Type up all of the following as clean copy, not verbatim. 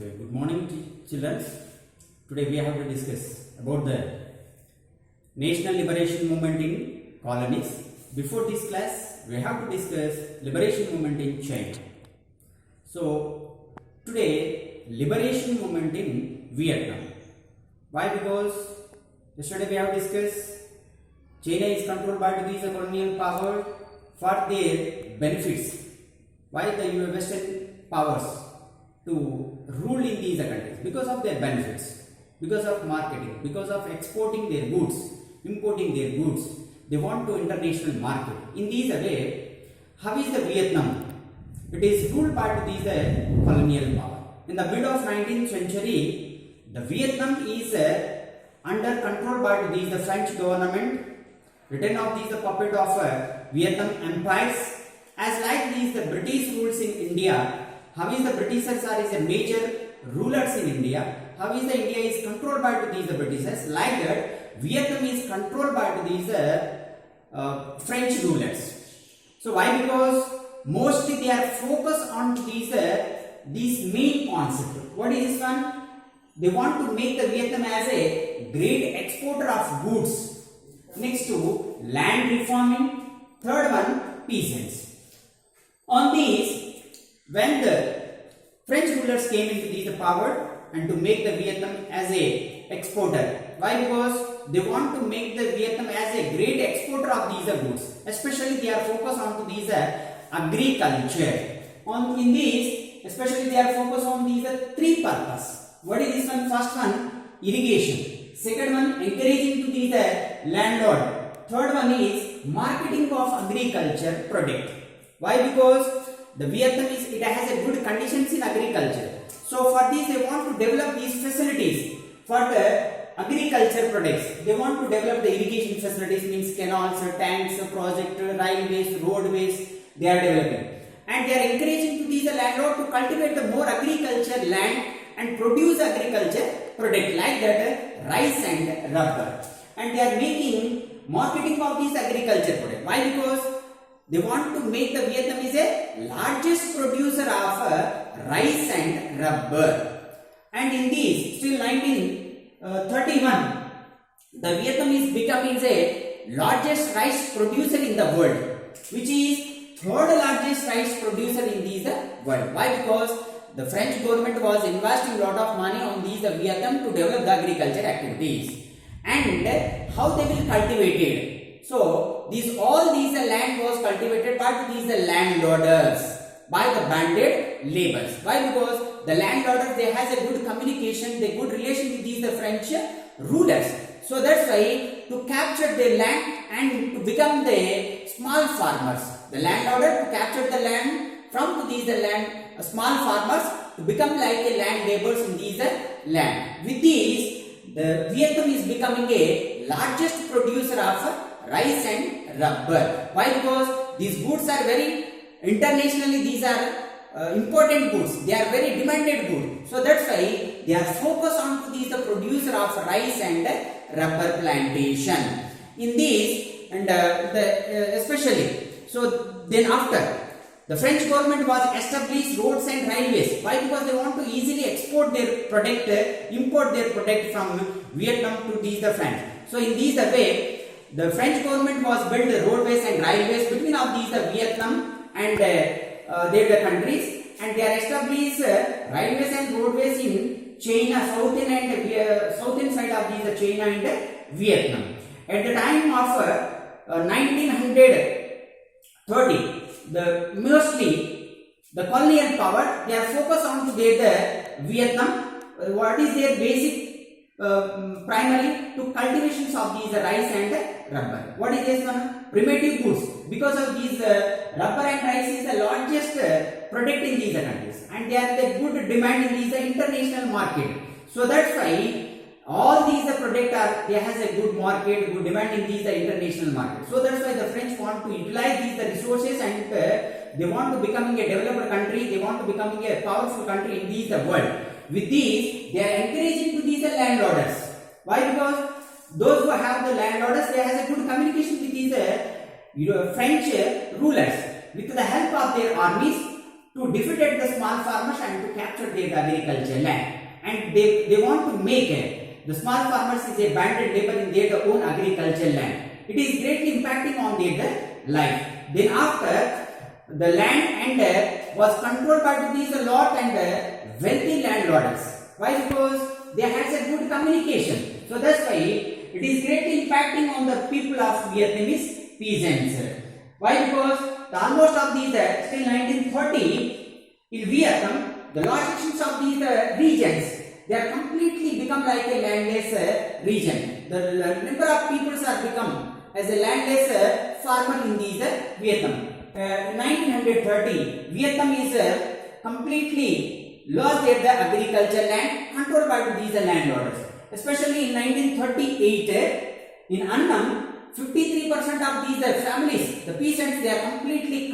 Okay, good morning children. Today we have to discuss about the national liberation movement in colonies. Before this class, we have to discuss liberation movement in China. So today, liberation movement in Vietnam. Why? Because yesterday we have discussed China is controlled by these colonial power for their benefits. Why the Western powers to rule in these countries? Because of their benefits, because of marketing, because of exporting their goods, importing their goods. They want to international market. In this way, how is the Vietnam? It is ruled by these colonial power. In the mid of 19th century, the Vietnam is under control by these the French government. Written of these the puppet of Vietnam empires. As like these the British rules in India, how is the Britishers are is a major rulers in India? How is the India is controlled by these the Britishers? Like that, Vietnam is controlled by these French rulers. So why? Because mostly they are focused on these main concept. What is this one? They want to make the Vietnam as a great exporter of goods. Next to land reforming. Third one, peasants. On these, when the French rulers came into the power and to make the Vietnam as a exporter. Why? Because they want to make the Vietnam as a great exporter of these goods. Especially they are focused on to these agriculture. In these, especially they are focused on these three purposes. What is this one? First one, irrigation. Second one, encouraging to these landlord. Third one is marketing of agriculture product. Why? Because the Vietnam it has a good conditions in agriculture. So for this they want to develop these facilities for the agriculture products. They want to develop the irrigation facilities, means canals, tanks, project, railways, roadways. They are developing, and they are encouraging to these landlord to cultivate the more agriculture land and produce agriculture product like that rice and rubber. And they are making marketing of these agriculture product. Why? Because they want to make the Vietnam is a largest producer of rice and rubber. And in these, still 1931, the Vietnam is becoming the largest rice producer in the world, which is third largest rice producer in this world. Why? Because the French government was investing a lot of money on these Vietnam to develop the agriculture activities. And how they will cultivate it. So all these land was cultivated by these landlords, by the banded laborers. Why? Because the landlords they has a good communication, they good relation with these French rulers. So that's why to capture their land and to become the small farmers. The landlord to capture the land from these small farmers to become like a land laborers in these land. With these, the Vietnam is becoming a largest producer of rice and rubber. Why? Because these goods are very internationally, these are important goods. They are very demanded goods. So that's why they are focused on to these the producer of rice and rubber plantation. In these and especially, so then after the French government was established roads and railways. Why? Because they want to easily export their product, import their product from Vietnam to these the France. So in this way, the French government was built the roadways and railways between of these the Vietnam and their countries, and they are established railways and roadways in China, southern side of these China and Vietnam. At the time of 1930, mostly the colonial power they are focused on to their Vietnam. What is their basic primarily to cultivations of these rice and rubber. What is this one? Primitive goods. Because of these rubber and rice is the largest product in these countries, and they are the good demand in these international market. So that's why all these product are they has a good market, good demand in these international market. So that's why the French want to utilize these resources, and they want to becoming a developed country. They want to becoming a powerful country in these world. With these, they are encouraging to these landlords. Why? Because those who have the landlords, they has a good communication with these French rulers. With the help of their armies, to defeat the small farmers and to capture their agricultural land. And they want to make the small farmers is a banded labor in their own agricultural land. It is greatly impacting on their life. Then after, the land and was controlled by these lot and wealthy landlords. Why? Because they had a good communication. So that's why it is greatly impacting on the people of Vietnamese peasants. Why? Because almost of these till 1930 in Vietnam, the large sections of these regions, they are completely become like a landless region. The number of peoples are become as a landless farmer in these Vietnam. In 1930, Vietnam is completely lost their agricultural land controlled by these landlords. Especially in 1938, in Annam, 53% of these families, the peasants, they are completely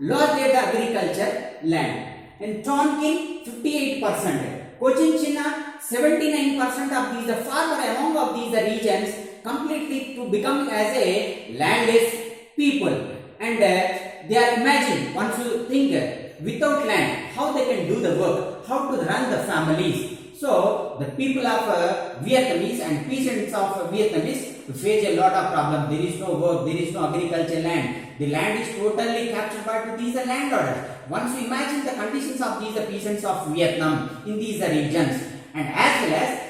lost their agriculture land. In Tonkin, 58%. Cochinchina, 79% of these farmer among of these regions completely to become as a landless people. And they are imagine, once you think without land, how they can do the work, how to run the families. So the people of Vietnamese and peasants of Vietnamese face a lot of problems. There is no work, there is no agricultural land. The land is totally captured by these landlords. Once you imagine the conditions of these peasants of Vietnam in these regions, and as well as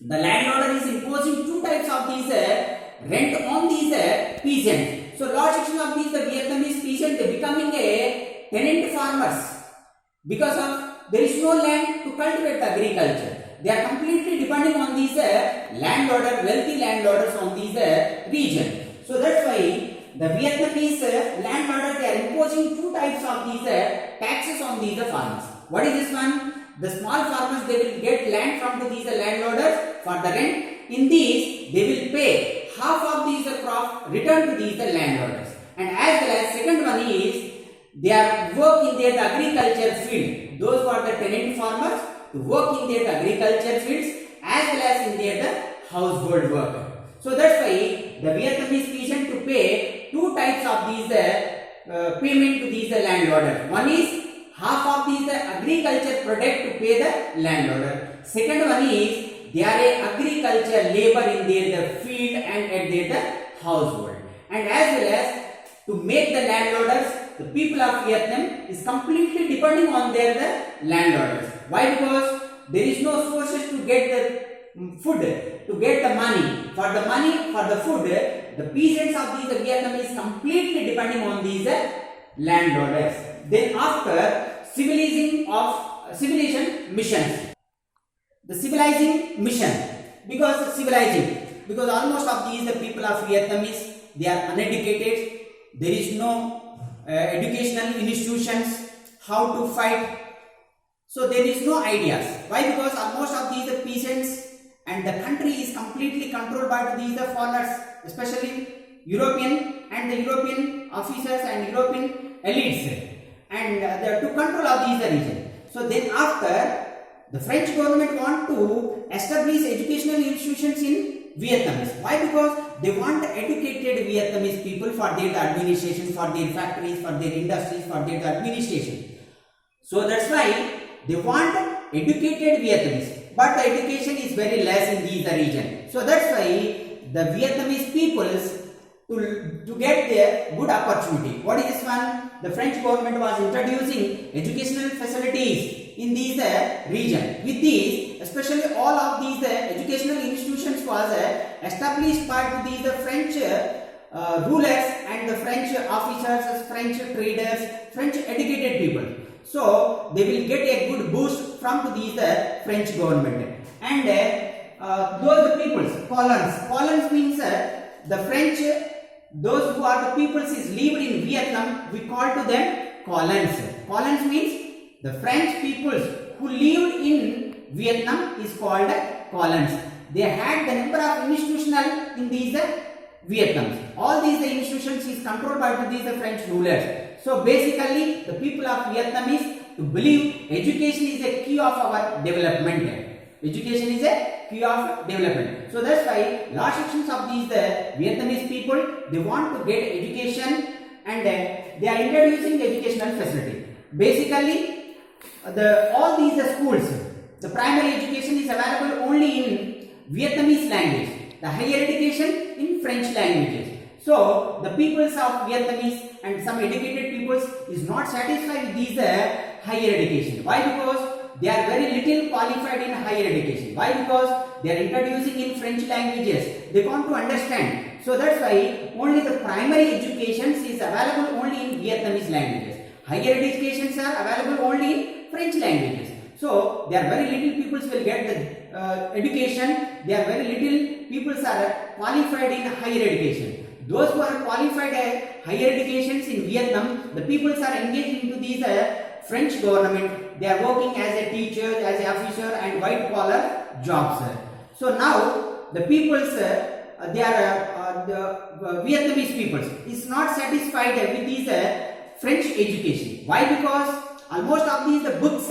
the landlord is imposing two types of these rent on these peasants. So large section of these Vietnamese peasants, they becoming a tenant farmers because of there is no land to cultivate agriculture. They are completely depending on these landlords, wealthy landlords on these region. So that's why the Vietnamese landlords, they are imposing two types of these taxes on these farmers. What is this one? The small farmers, they will get land from these landlords for the rent. In these, they will pay half of these crop return to these landlords. And as well as second one is, they are work in their agriculture field. Those who are the tenant farmers to work in their agriculture fields as well as in their household work. So that's why the Vietnamese peasant to pay two types of these payment to these landlords. One is half of these agriculture product to pay the landlord. Second one is they are a agriculture labor in their field and at their household. And as well as to make the landlords, the people of Vietnam is completely depending on their landlords. Why? Because there is no sources to get the food, to get the money. For the money, for the food, the peasants of these Vietnam is completely depending on these landlords. Then after civilization missions. The civilizing mission, because almost of these the people of Vietnamese, they are uneducated. There is no educational institutions how to fight. So there is no ideas. Why? Because almost of these peasants and the country is completely controlled by these foreigners, especially European and the European officers and European elites, and to control of these region. So then after, the French government want to establish educational institutions in Vietnamese. Why? Because they want educated Vietnamese people for their administration, for their factories, for their industries, for their administration. So that's why they want educated Vietnamese. But the education is very less in these region. So that's why the Vietnamese peoples to get their good opportunity. What is this one? The French government was introducing educational facilities in these region. With these, especially all of these educational institutions was established by these French rulers and the French officers, French traders, French educated people. So they will get a good boost from these French government. And those peoples, colons means the French, those who are the peoples is lived in Vietnam, we call to them colons. Colons means the French peoples who lived in Vietnam is called colons. They had the number of institutional in these Vietnam. All these institutions is controlled by these French rulers. So basically, the people of Vietnam is to believe education is a key of our development. Education is a key of development. So that's why large sections of these Vietnamese people, they want to get education and they are introducing educational facility. Basically, all these schools, the primary education is available only in Vietnamese language, the higher education in French languages. So the peoples of Vietnamese and some educated peoples is not satisfied with these higher education. Why? Because they are very little qualified in higher education. Why? Because they are introducing in French languages. They want to understand. So that's why only the primary education is available only in Vietnamese languages. Higher educations are available only in French languages. So there are very little people will get the education. There are very little people are qualified in higher education. Those who are qualified higher educations in Vietnam, the people are engaged into these French government. They are working as a teacher, as an officer, and white collar jobs. So now the peoples, they are the Vietnamese peoples is not satisfied with these French education. Why? Because almost of these books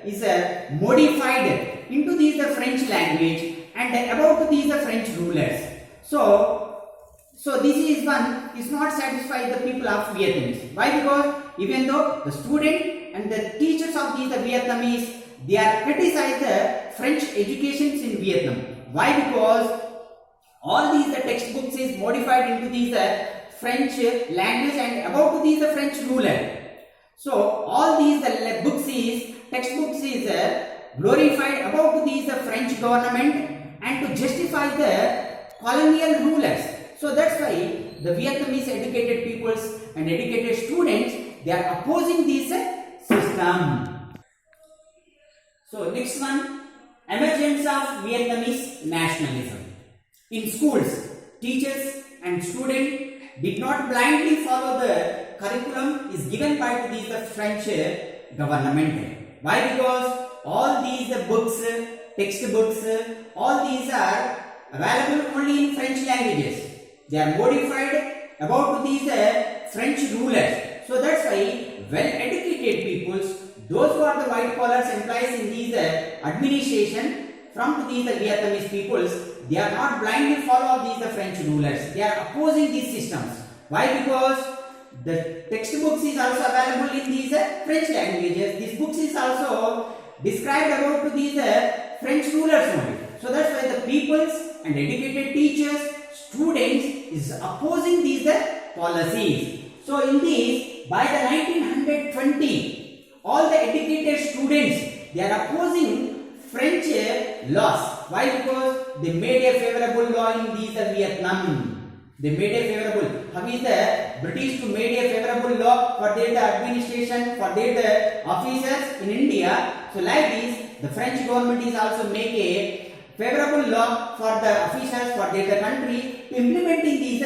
is modified into these French language and about these French rulers. So this is one is not satisfied the people of Vietnamese. Why? Because even though the student and the teachers of these Vietnamese, they are criticize the French educations in Vietnam. Why? Because all these textbooks is modified into these French language and about these French ruler. So all these textbooks is glorified about these French government and to justify the colonial rulers. So that's why the Vietnamese educated peoples and educated students, they are opposing this system. So next one, emergence of Vietnamese nationalism. In schools, teachers and students did not blindly follow the curriculum is given by these French government. Why? Because all these books, textbooks, all these are available only in French languages. They are modified about these French rulers. So that's why well-educated peoples, those who are the white collars employees in these administration from these Vietnamese peoples, they are not blindly follow these French rulers. They are opposing these systems. Why? Because the textbooks is also available in these French languages. These books is also described about these French rulers only. So that's why the peoples and educated teachers, students is opposing these policies. So in this, by the 1920, all the educated students, they are opposing French laws. Why? Because they made a favorable law in these Vietnam. They made a favorable. How is the British to made a favorable law for their administration, for their officers in India. So like this, the French government is also make a favorable law for the officials for their country to implementing these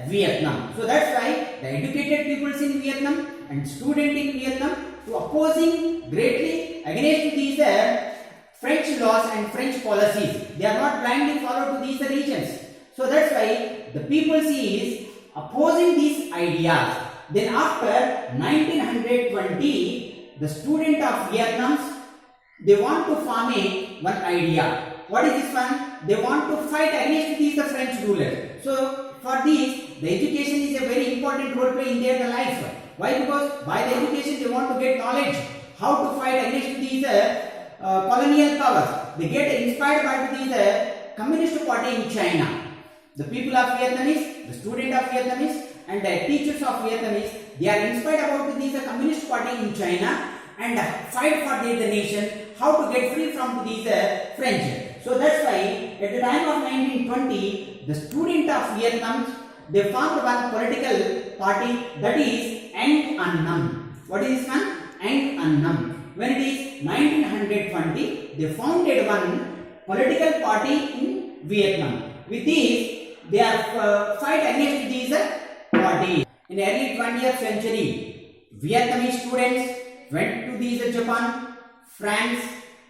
Vietnam. So that's why the educated peoples in Vietnam and student in Vietnam to opposing greatly against these French laws and French policies. They are not blindly followed to these regions. So that's why the people is opposing these ideas. Then after 1920, the student of Vietnam, they want to form one idea. What is this one? They want to fight against these French rulers. So for this, the education is a very important role play in their life. Why? Because by the education they want to get knowledge how to fight against these colonial powers. They get inspired by these Communist Party in China. The people of Vietnamese, the student of Vietnamese and the teachers of Vietnamese, they are inspired about these Communist Party in China and fight for their nation, how to get free from these French. So that's why at the time of 1920, the student of Vietnam, they formed one political party, that is Anh An Nam. What is this one? Anh An Nam. When it is 1920, they founded one political party in Vietnam. With this, they are fight against these parties. In early 20th century, Vietnamese students went to these Japan, France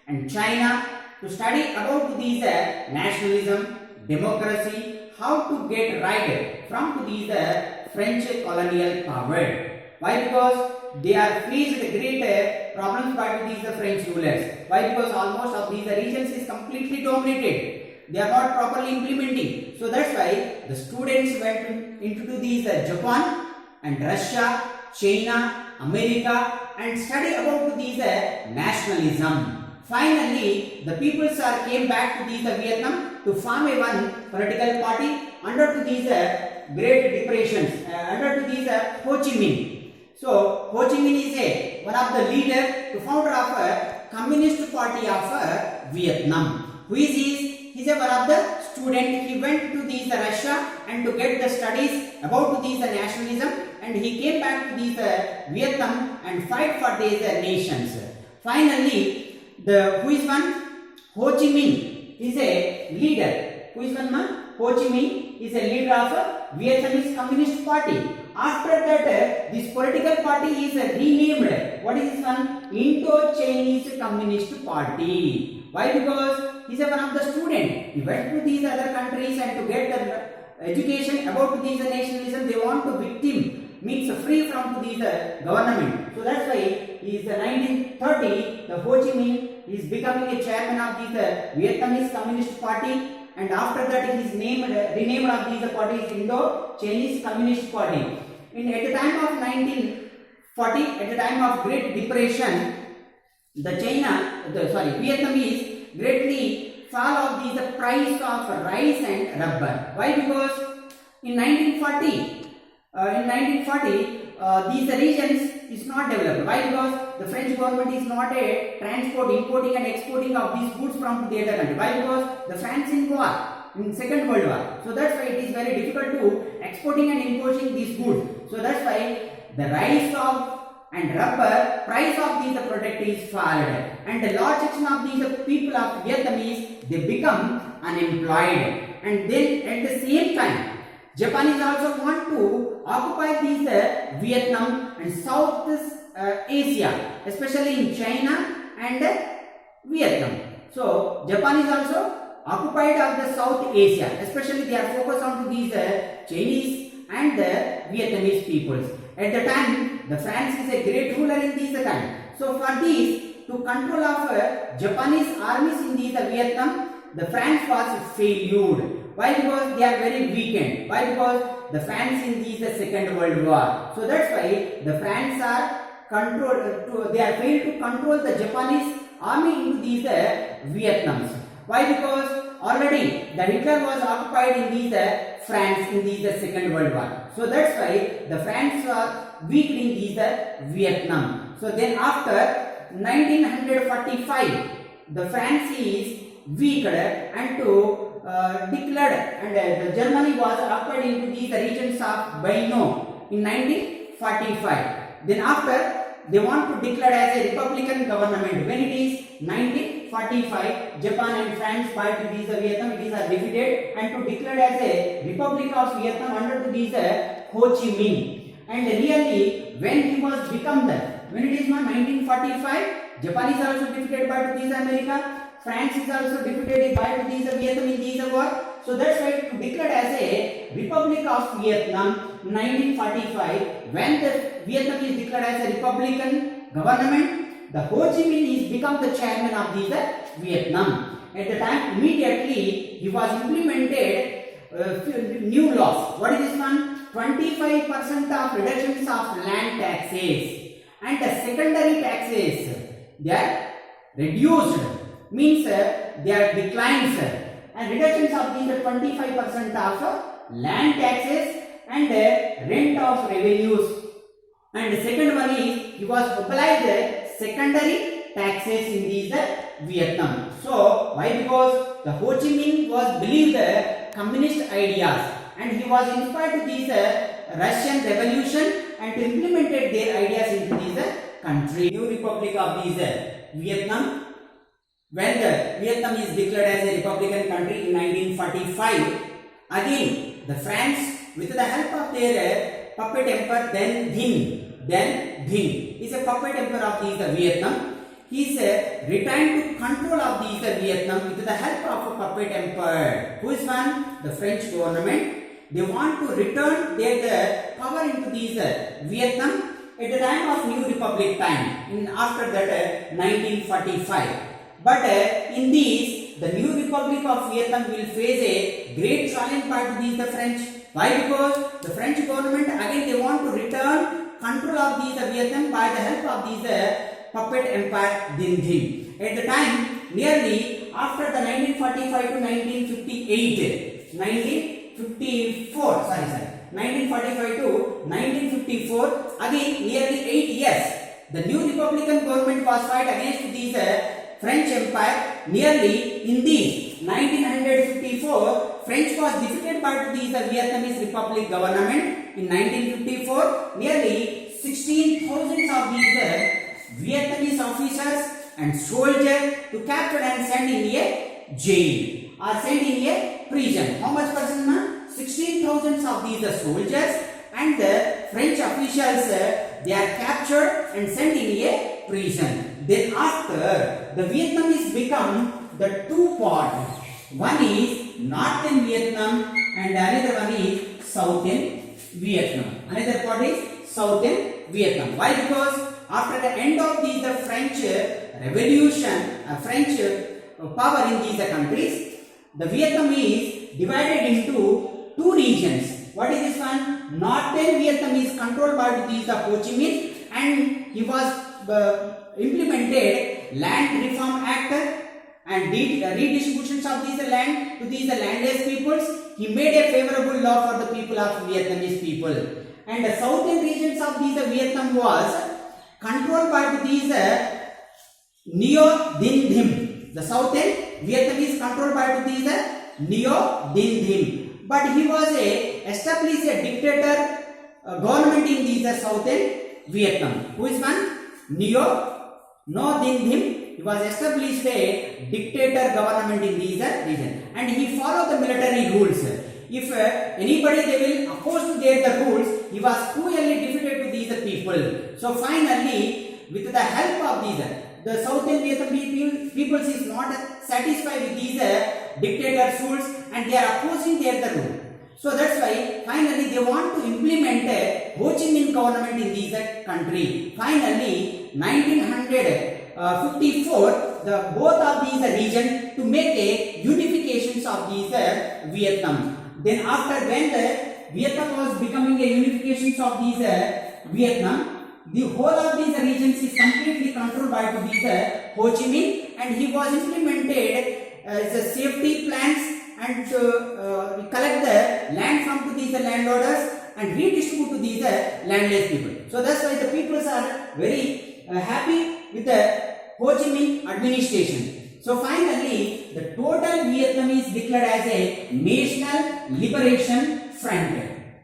and China to study about these nationalism, democracy, how to get right from these French colonial power. Why? Because they are faced great problems by these French rulers. Why? Because almost of these regions is completely dominated. They are not properly implementing. So that's why the students went into these Japan and Russia, China, America and study about these nationalism. Finally, the peoples came back to these Vietnam to form a one political party under to these Great Depressions, under to these Ho Chi Minh. So Ho Chi Minh is one of the leader, the founder of Communist Party of Vietnam. Who is he? He is one of the student. He went to these Russia and to get the studies about these nationalism, and he came back to these Vietnam and fight for these nations. Finally, who is one? Ho Chi Minh is a leader. Who is one man? Ho Chi Minh is a leader of Vietnamese Communist Party. After that, this political party is renamed. What is this one? Indo-Chinese Communist Party. Why? Because he is one of the student. He went to these other countries and to get the education about these nationalism. They want to victim, means free from these government. So that's why he is 1930. The Ho Chi Minh is becoming a chairman of this Vietnamese Communist Party. And after that, he is renamed of these parties Indo-Chinese Communist Party. At the time of 1940, at the time of Great Depression, Vietnamese greatly fall of these price of rice and rubber. Why? Because in 1940, these regions is not developed. Why? Because the French government is not a importing and exporting of these goods from the other country. Why? Because the France in war, in Second World War. So that's why it is very difficult to exporting and importing these goods. So that's why the rice and rubber price of these product is fallen, and the large section of these people of Vietnamese, they become unemployed. And then at the same time, Japanese also want to occupy these Vietnam and Southeast Asia, especially in China and Vietnam. So Japan is also occupied of the South Asia, especially they are focused on these Chinese and the Vietnamese peoples. At the time, the France is a great ruler in this time. So for this, to control of Japanese armies in these Vietnam, the France was failed. Why? Because they are very weakened. Why? Because the France in the Second World War. So that's why the France are controlled. They are failed to control the Japanese army into these Vietnams. Why? Because already the Hitler was occupied in these France in the Second World War. So that's why the France was weak in these Vietnam. So then after 1945, the France is weakened and to declared, and the Germany was occupied into these regions of Baino in 1945. Then after they want to declare as a republican government. When it is 1945, Japan and France fight to these Vietnam. It is defeated and to declare as a republic of Vietnam under these Ho Chi Minh. And really, when he was become when it is 1945, Japan is also defeated by these America. France is also defeated by these Vietnam in these war. So that's why to declare as a Republic of Vietnam 1945, when the Vietnam is declared as a republican government, the Ho Chi Minh is become the chairman of these Vietnam. At the time, immediately he was implemented new laws. What is this one? 25% of reductions of land taxes and the secondary taxes, they are reduced. Means they are declines, and reductions of these 25% of land taxes and rent of revenues. And the second one is he was obliged secondary taxes in these Vietnam. So why? Because the Ho Chi Minh was believed communist ideas, and he was inspired to these Russian revolution and to implemented their ideas into this country. New Republic of these Vietnam. When the Vietnam is declared as a republican country in 1945, again the France, with the help of their puppet emperor Dien Dinh is a puppet emperor of these Vietnam. He is returned to control of these Vietnam with the help of a puppet emperor. Who is one? The French government. They want to return their power into these Vietnam at the time of New Republic time. After that 1945. But in these, the new Republic of Vietnam will face a great challenge by these the French. Why? Because the French government again they want to return control of these Vietnam by the help of these puppet empire Dinh Diem. At the time, nearly after the 1945 to 1958, 1945 to 1954, again nearly 8 years, the new Republican government was fight against these French Empire. Nearly in these 1954, French was defeated by these Vietnamese Republic government. In 1954, nearly 16,000 of these Vietnamese officers and soldiers to capture and send in a jail or sent in a prison. How much percent? 16,000 of these soldiers and the French officials they are captured and sent in a prison. Then after the Vietnamese become the two parts. One is northern Vietnam and another one is southern Vietnam. Another part is southern Vietnam. Why? Because after the end of the French revolution, French power in these countries, the Vietnam is divided into two regions. What is this one? Northern Vietnam is controlled by these Ho Chi Minh, and he was implemented Land Reform Act and redistributions of these land to these landless peoples. He made a favorable law for the people of Vietnamese people. And the southern regions of these Vietnam was controlled by these Neo Dinh Diem. The southern Vietnam is controlled by these Neo Dinh Diem. But he was established a dictator government in these southern Vietnam. Who is one? Neo Dinh Diem. He was established a dictator government in these region, and he followed the military rules. If anybody they will oppose to their the rules, he was cruelly defeated to these people. So finally, with the help of these, the southern Vietnamese people is not satisfied with these dictator's rules, and they are opposing their the rule. So that's why finally they want to implement a Ho Chi Minh government in this country. Finally, 1954, the both of these region to make a unifications of these Vietnam. Then after when the Vietnam was becoming a unifications of these Vietnam, the whole of these regions is completely controlled by these Ho Chi Minh, and he was implemented as a safety plans and collect the land from these landholders and redistribute to these landless people. So that's why the peoples are very happy with the Ho Chi Minh administration. So finally, the total Vietnam is declared as a National Liberation Front.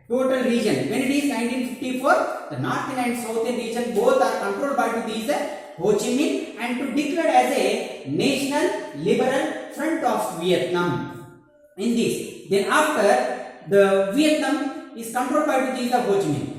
Total region, when it is 1954, the northern and southern region both are controlled by these Ho Chi Minh and to declare as a National Liberal Front of Vietnam. In this, then after the Vietnam is controlled by these Ho Chi Minh.